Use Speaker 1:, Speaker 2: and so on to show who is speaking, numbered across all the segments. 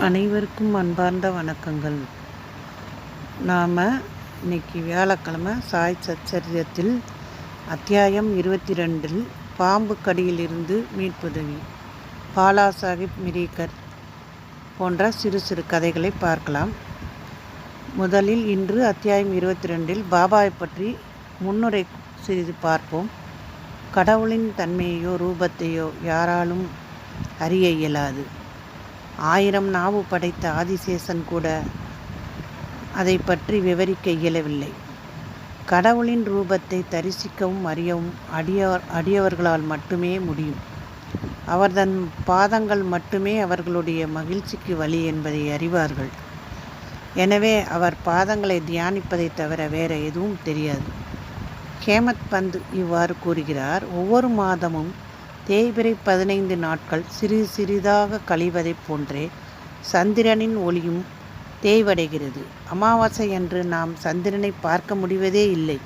Speaker 1: அனைவருக்கும் அன்பார்ந்த வணக்கங்கள். நாம் இன்னைக்கு வியாழக்கிழமை சாய் சச்சரிதத்தில் அத்தியாயம் 22 பாம்பு கடியிலிருந்து மீட்புதவி, பாலா சாஹிப் மிரிகர் போன்ற சிறு சிறு கதைகளை பார்க்கலாம். முதலில் இன்று அத்தியாயம் 22 பாபாவை பற்றி முன்னுரை சிறிது பார்ப்போம். கடவுளின் தன்மையையோ ரூபத்தையோ யாராலும் அறிய இயலாது. 1000 நாவு படைத்த ஆதிசேஷன் கூட அதை பற்றி விவரிக்க இயலவில்லை. கடவுளின் ரூபத்தை தரிசிக்கவும் அறியவும் அடியவர்களால் மட்டுமே முடியும். அவர்தன் பாதங்கள் மட்டுமே அவர்களுடைய மகிழ்ச்சிக்கு வழி என்பதை அறிவார்கள். எனவே அவர் பாதங்களை தியானிப்பதை தவிர வேற எதுவும் தெரியாது. ஹேமத் பந்த் இவ்வாறு கூறுகிறார்: ஒவ்வொரு மாதமும் தேய்பிறை 15 நாட்கள் சிறிதாக கழிவதைப் போன்றே சந்திரனின் ஒளியும் தேய்வடைகிறது. அமாவாசை அன்று நாம் சந்திரனை பார்க்க முடிவதே இல்லை,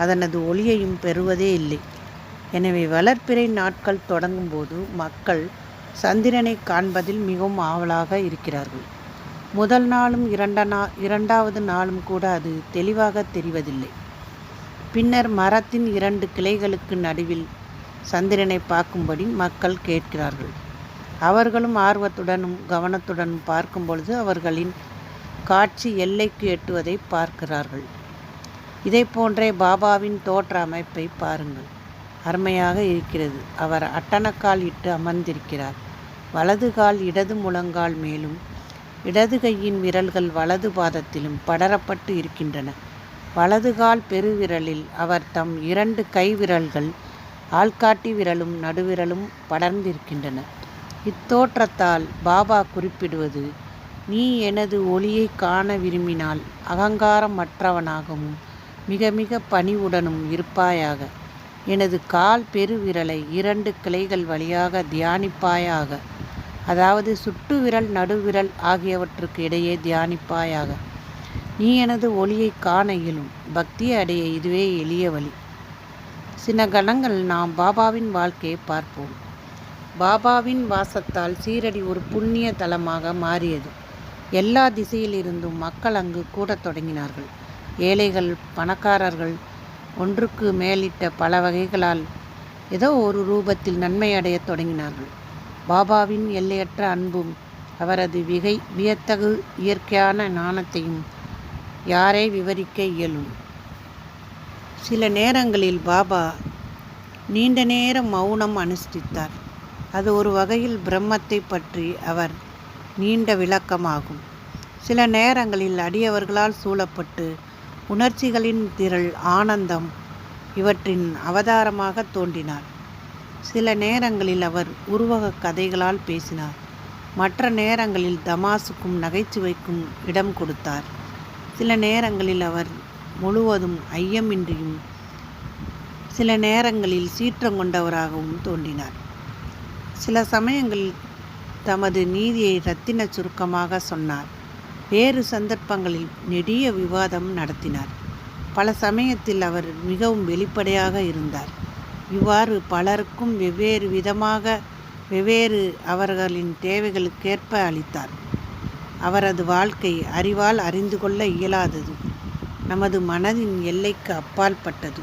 Speaker 1: அதனது ஒளியையும் பெறுவதே இல்லை. எனவே வளர்ப்பிறை நாட்கள் தொடங்கும்போது மக்கள் சந்திரனை காண்பதில் மிகவும் ஆவலாக இருக்கிறார்கள். முதல் நாளும் இரண்டாவது நாளும் கூட அது தெளிவாக தெரிவதில்லை. பின்னர் மரத்தின் 2 கிளைகளுக்கு நடுவில் சந்திரனை பார்க்கும்படி மக்கள் கேட்கிறார்கள். அவர்களும் ஆர்வத்துடனும் கவனத்துடனும் பார்க்கும் பொழுது அவர்களின் காட்சி எல்லைக்கு எட்டுவதை பார்க்கிறார்கள். இதை போன்றே பாபாவின் தோற்ற அமைப்பை பாருங்கள், அருமையாக இருக்கிறது. அவர் அட்டனக்கால் இட்டு அமர்ந்திருக்கிறார். வலது கால் இடது முழங்கால் மேலும் இடது கையின் விரல்கள் வலது பாதத்திலும் படரப்பட்டு இருக்கின்றன. வலது கால் பெருவிரலில் அவர் தம் 2 கை விரல்கள் ஆள்காட்டி விரலும் நடுவிரலும் படர்ந்திருக்கின்றன. இத்தோற்றத்தால் பாபா குறிப்பிடுவது: நீ எனது ஒளியை காண விரும்பினால் அகங்காரமற்றவனாகவும் மிக மிக பணிவுடனும் இருப்பாயாக. எனது கால் பெருவிரலை 2 கிளைகள் வழியாக தியானிப்பாயாக, அதாவது சுட்டு விரல் நடுவிரல் ஆகியவற்றுக்கு இடையே தியானிப்பாயாக. நீ எனது ஒளியை காண இயலும். பக்தியை அடைய இதுவே எளிய வழி. சில கணங்கள் நாம் பாபாவின் வாழ்க்கையை பார்ப்போம். பாபாவின் வாசத்தால் சீரடி ஒரு புண்ணிய தலமாக மாறியது. எல்லா திசையிலிருந்தும் மக்கள் அங்கு கூடத் தொடங்கினார்கள். ஏழைகள், பணக்காரர்கள் ஒன்றுக்கு மேலிட்ட பல வகைகளால் ஏதோ ஒரு ரூபத்தில் நன்மை அடையத் தொடங்கினார்கள். பாபாவின் எல்லையற்ற அன்பும் அவரது வியத்தகு இயற்கையான ஞானத்தையும் யாரை விவரிக்க இயலும்? சில நேரங்களில் பாபா நீண்ட நேரம் மௌனம் அனுஷ்டித்தார். அது ஒரு வகையில் பிரம்மத்தை பற்றி அவர் நீண்ட விளக்கமாகும். சில நேரங்களில் அடியவர்களால் சூழப்பட்டு உணர்ச்சிகளின் திரள், ஆனந்தம் இவற்றின் அவதாரமாக தோன்றினார். சில நேரங்களில் அவர் உருவக கதைகளால் பேசினார். மற்ற நேரங்களில் தமாசுக்கும் நகைச்சுவைக்கும் இடம் கொடுத்தார். சில நேரங்களில் அவர் முழுவதும் ஐயமின்றியும் சில நேரங்களில் சீற்றங்கொண்டவராகவும் தோன்றினார். சில சமயங்களில் தமது நீதியை இரத்தின சுருக்கமாக சொன்னார். வேறு சந்தர்ப்பங்களில் நெடிய விவாதம் நடத்தினார். பல சமயத்தில் அவர் மிகவும் வெளிப்படையாக இருந்தார். இவ்வாறு பலருக்கும் வெவ்வேறு விதமாக வெவ்வேறு அவர்களின் தேவைகளுக்கேற்ப அளித்தார். அவரது வாழ்க்கை அறிவால் அறிந்து கொள்ள இயலாதது, நமது மனதின் எல்லைக்கு அப்பாற்பட்டது,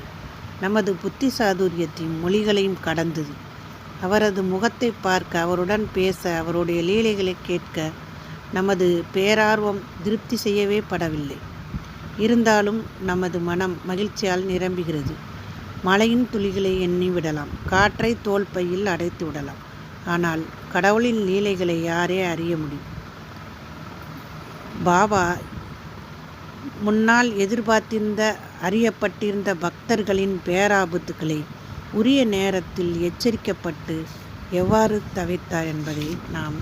Speaker 1: நமது புத்தி சாதுரியத்தையும் மொழிகளையும் கடந்தது. அவரது முகத்தை பார்க்க, அவருடன் பேச, அவருடைய லீலைகளை கேட்க நமது பேரார்வம் திருப்தி செய்யவே படவில்லை. இருந்தாலும் நமது மனம் மகிழ்ச்சியால் நிரம்புகிறது. மழையின் துளிகளை எண்ணி விடலாம், காற்றை தோல் பையில் அடைத்து விடலாம். ஆனால் கடவுளின் லீலைகளை யாரே அறிய முடியும்? பாபா முன்னால் எதிர்பார்த்திருந்த அறியப்பட்டிருந்த பக்தர்களின் பேராபத்துக்களை உரிய நேரத்தில் எச்சரிக்கப்பட்டு எவ்வாறு தவிர்த்தார் என்பதை நாம்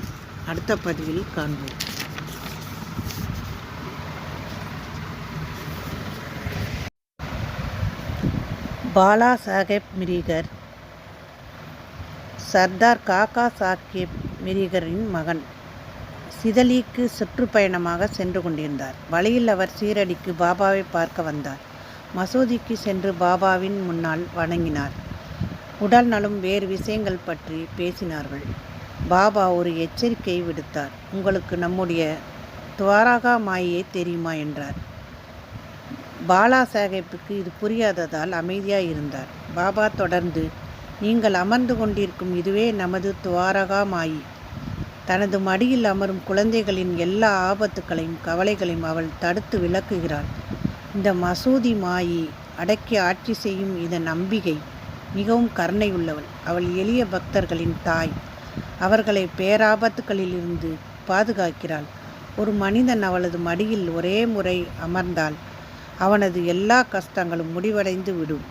Speaker 1: அடுத்த பதிவில் காண்போம். பாலா சாஹேப் மிரிகர் சர்தார் காக்கா சாஹேப் மிரிகரின் மகன். சிதலிக்கு சுற்றுப்பயணமாக சென்று கொண்டிருந்தார். வழியில் அவர் சீரடிக்கு பாபாவை பார்க்க வந்தார். மசூதிக்கு சென்று பாபாவின் முன்னால் வணங்கினார். உடல் நலம் வேறு விஷயங்கள் பற்றி பேசினார்கள். பாபா ஒரு எச்சரிக்கையை விடுத்தார். உங்களுக்கு நம்முடைய துவாரகா மாயை தெரியுமா என்றார். பாலா சாஹேப்புக்கு இது புரியாததால் அமைதியாய் இருந்தார். பாபா தொடர்ந்து, நீங்கள் அமர்ந்து கொண்டிருக்கும் இதுவே நமது துவாரகா மாயி. தனது மடியில் அமரும் குழந்தைகளின் எல்லா ஆபத்துக்களையும் கவலைகளையும் அவள் தடுத்து விலக்குகிறாள். இந்த மசூதி மாயி அடக்கி ஆட்சி செய்யும் இதன் அம்பிகை மிகவும் கருணை உள்ளவள். அவள் எளிய பக்தர்களின் தாய். அவர்களை பேராபத்துக்களிலிருந்து பாதுகாக்கிறாள். ஒரு மனிதன் அவளது மடியில் ஒரே முறை அமர்ந்தால் அவனது எல்லா கஷ்டங்களும் முடிவடைந்து விடும்.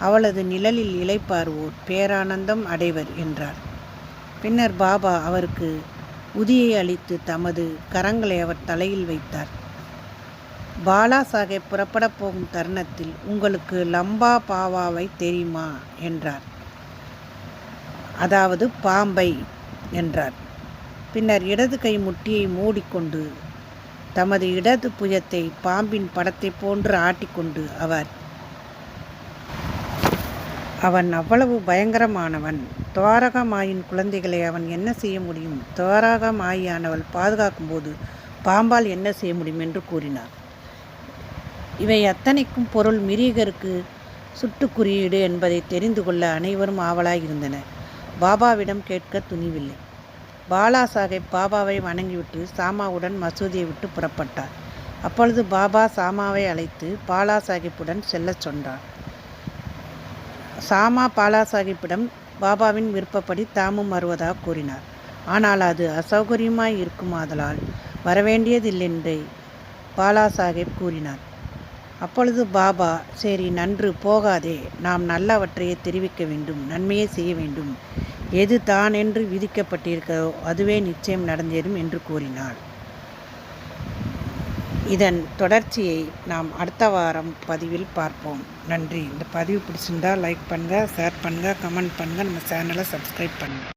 Speaker 1: அவளது நிழலில் இளைப்பாறுவோர் பேரானந்தம் அடைவர் என்றார். பின்னர் பாபா அவருக்கு உதியை அளித்து தமது கரங்களை அவர் தலையில் வைத்தார். பாலா சாஹேப் புறப்படப் போகும் தருணத்தில், உங்களுக்கு லம்பா பாவாவை தெரியுமா என்றார். அதாவது பாம்பை என்றார். பின்னர் இடது கை முட்டியை மூடிக்கொண்டு தமது இடது புயத்தை பாம்பின் படத்தை போன்று ஆட்டிக்கொண்டு அவன் அவ்வளவு பயங்கரமானவன். துவாரகா மாயின் குழந்தைகளை அவன் என்ன செய்ய முடியும்? துவாரகா மாயானவள் பாதுகாக்கும்போது பாம்பால் என்ன செய்ய முடியும் என்று கூறினார். இவை அத்தனைக்கும் பொருள் மிரீகருக்கு சுட்டுக்குறியீடு என்பதை தெரிந்து கொள்ள அனைவரும் ஆவலாய் இருந்தனர். பாபாவிடம் கேட்க துணிவில்லை. பாலா சாஹேப் பாபாவை வணங்கிவிட்டு சாமாவுடன் மசூதியை விட்டு புறப்பட்டார். அப்பொழுது பாபா சாமாவை அழைத்து பாலா சாஹிப்புடன் செல்லச் சொன்னார். சாமா பாலா சாஹிப்பிடம் பாபாவின் விருப்பப்படி தாமும் வருவதாக கூறினார். ஆனால் அது அசௌகரியமாய் இருக்குமாதலால் வரவேண்டியதில்லைஎன்று பாலா சாஹேப் கூறினார். அப்பொழுது பாபா, சரி, நன்று, போகாதே, நாம் நல்லவற்றையே தெரிவிக்க வேண்டும், நன்மையே செய்ய வேண்டும், எது தான் என்று விதிக்கப்பட்டிருக்கிறதோ அதுவே நிச்சயம் நடந்தேறும் என்று கூறினார். இதன் தொடர்ச்சியை நாம் அடுத்த வாரம் பதிவில் பார்ப்போம். நன்றி. இந்த பதிவு பிடிச்சிருந்தால் லைக் பண்ணுங்கள், ஷேர் பண்ணுங்கள், கமெண்ட் பண்ணுங்கள், நம்ம சேனலை சப்ஸ்கிரைப் பண்ணுங்கள்.